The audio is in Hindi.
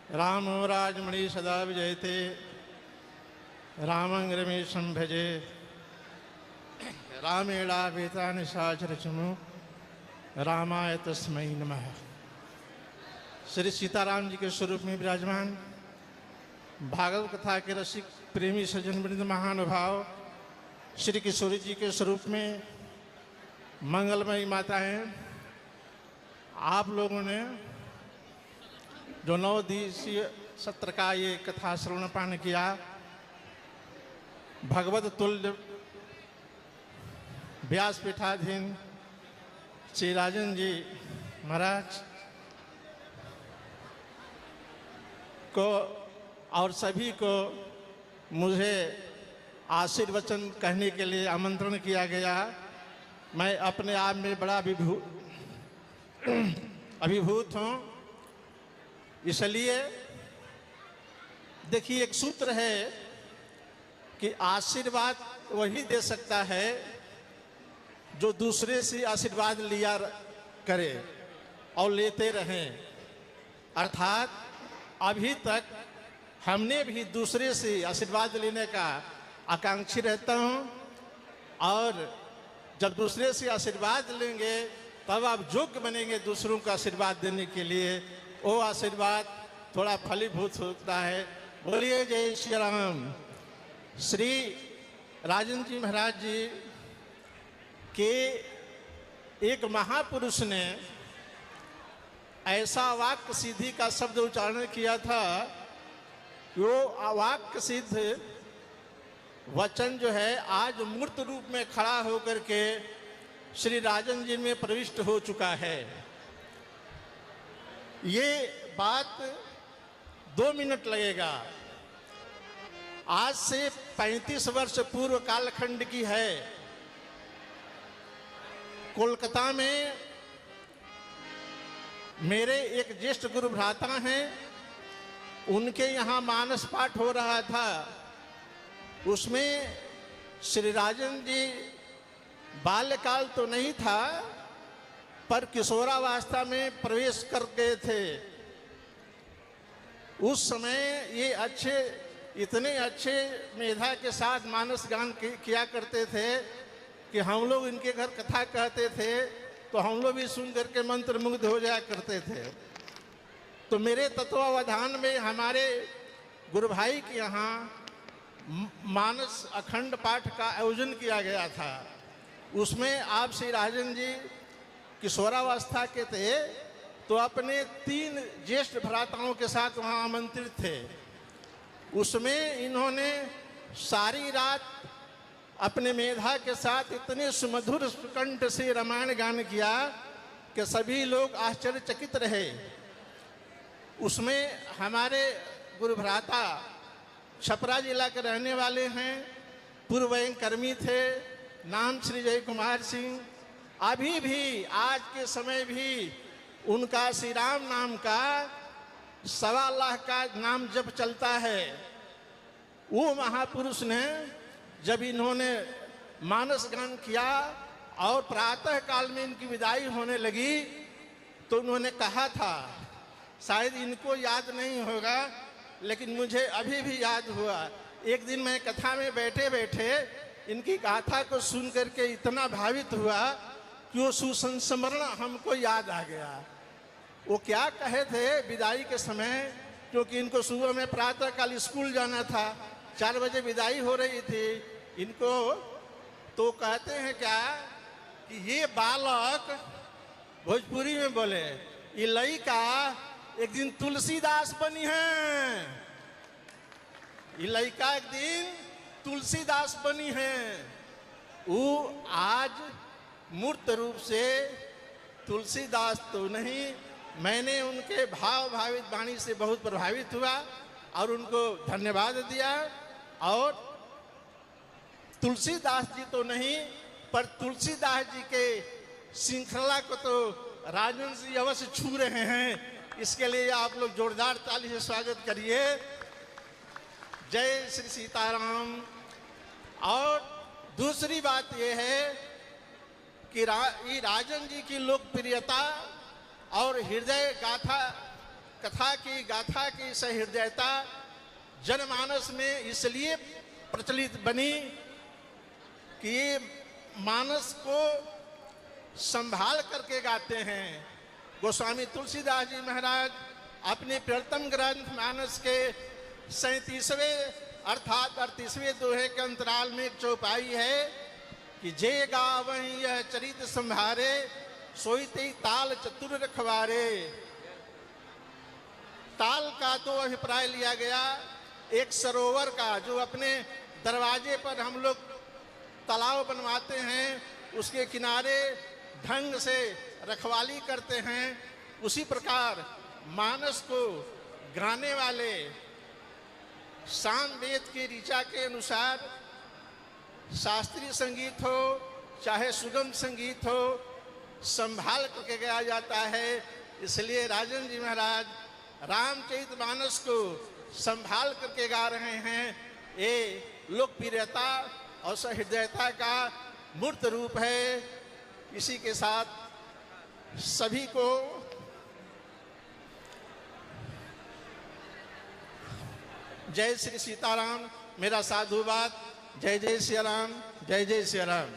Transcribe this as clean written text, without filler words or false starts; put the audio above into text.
रामो राजमणि सदा विजयते रामं रमेशं भजे रामेणावेता निशाचरचमु रामाय तस्मै नमः। श्री सीताराम जी के स्वरूप में विराजमान भागवत कथा के रसिक प्रेमी सज्जन वृंद महानुभाव, श्री किशोरी जी के स्वरूप में मंगलमयी माताएं, आप लोगों ने जो 9 दिवसीय सत्र का ये कथा श्रवण पान किया, भगवत तुल्य व्यासपीठाधीन श्री राजन जी महाराज को और सभी को मुझे आशीर्वचन कहने के लिए आमंत्रण किया गया। मैं अपने आप में बड़ा अभिभूत हूँ। इसलिए देखिए, एक सूत्र है कि आशीर्वाद वही दे सकता है जो दूसरे से आशीर्वाद लिया करे और लेते रहें। अर्थात अभी तक हमने भी दूसरे से आशीर्वाद लेने का आकांक्षी रहता हूँ, और जब दूसरे से आशीर्वाद लेंगे तब आप योग्य बनेंगे दूसरों को आशीर्वाद देने के लिए। वो आशीर्वाद थोड़ा फलीभूत होता है। बोलिए जय श्री राम। श्री राजन जी महाराज जी के एक महापुरुष ने ऐसा वाक्य सिद्धि का शब्द उच्चारण किया था, वो वाक्य सिद्ध वचन जो है आज मूर्त रूप में खड़ा होकर के श्री राजन जी में प्रविष्ट हो चुका है। ये बात 2 मिनट लगेगा। आज से 35 वर्ष पूर्व कालखंड की है। कोलकाता में मेरे एक ज्येष्ठ गुरु भ्राता हैं, उनके यहाँ मानस पाठ हो रहा था। उसमें श्री राजन जी बाल्यकाल तो नहीं था, पर किशोरावस्था में प्रवेश कर गए थे। उस समय ये इतने अच्छे मेधा के साथ मानस गान किया करते थे कि हम लोग इनके घर कथा कहते थे तो हम लोग भी सुन करके मंत्र मुग्ध हो जाया करते थे। तो मेरे तत्वावधान में हमारे गुरु भाई के यहाँ मानस अखंड पाठ का आयोजन किया गया था। उसमें आप श्री राजन जी किशोरावस्था के थे, तो अपने 3 ज्येष्ठ भ्राताओं के साथ वहाँ आमंत्रित थे। उसमें इन्होंने सारी रात अपने मेधा के साथ इतने सुमधुर कंठ से रामायण गान किया कि सभी लोग आश्चर्यचकित रहे। उसमें हमारे गुरु भ्राता छपरा जिला के रहने वाले हैं, पूर्व बैंक कर्मी थे, नाम श्री जय कुमार सिंह। अभी भी आज के समय भी उनका श्री राम नाम का 1.25 लाख का नाम जब चलता है। वो महापुरुष ने जब इन्होंने मानस गान किया और प्रातः काल में इनकी विदाई होने लगी, तो उन्होंने कहा था, शायद इनको याद नहीं होगा लेकिन मुझे अभी भी याद हुआ। एक दिन मैं कथा में बैठे बैठे इनकी गाथा को सुन करके इतना भावित हुआ कि वो सुसंस्मरण हमको याद आ गया। वो क्या कहे थे विदाई के समय, क्योंकि इनको सुबह में प्रातः काल स्कूल जाना था, 4 बजे विदाई हो रही थी इनको। तो कहते हैं क्या कि ये बालक, भोजपुरी में बोले, ये लड़का एक दिन तुलसीदास बनी है। ये लड़का एक दिन तुलसीदास बनी है। वो आज मूर्त रूप से तुलसीदास तो नहीं, मैंने उनके भाव भावित वाणी से बहुत प्रभावित हुआ और उनको धन्यवाद दिया। और तुलसीदास जी तो नहीं, पर तुलसीदास जी के श्रृंखला को तो राजन जी अवश्य छू रहे हैं। इसके लिए आप लोग जोरदार ताली से स्वागत करिए। जय श्री सीताराम। और दूसरी बात यह है कि राजन जी की लोकप्रियता और हृदय गाथा कथा की गाथा की सहृदयता जनमानस में इसलिए प्रचलित बनी कि ये मानस को संभाल करके गाते हैं। गोस्वामी तुलसीदास जी महाराज अपने प्रियतम ग्रंथ मानस के 37वें अर्थात 38वें दोहे के अंतराल में एक चौपाई है कि जे गावहीं यह चरित संभारे सोई ते ताल चतुर रखवारे। ताल का तो अभिप्राय लिया गया एक सरोवर का, जो अपने दरवाजे पर हम लोग तालाब बनवाते हैं, उसके किनारे ढंग से रखवाली करते हैं। उसी प्रकार मानस को गाने वाले सामवेद की ऋचा के अनुसार शास्त्रीय संगीत हो चाहे सुगम संगीत हो, संभाल करके गाया जाता है। इसलिए राजन जी महाराज रामचरितमानस को संभाल करके गा रहे हैं। ये लोकप्रियता और सहृदयता का मूर्त रूप है। इसी के साथ सभी को जय श्री सीताराम। मेरा साधुवाद। जय जय श्री राम, जय जय श्री राम।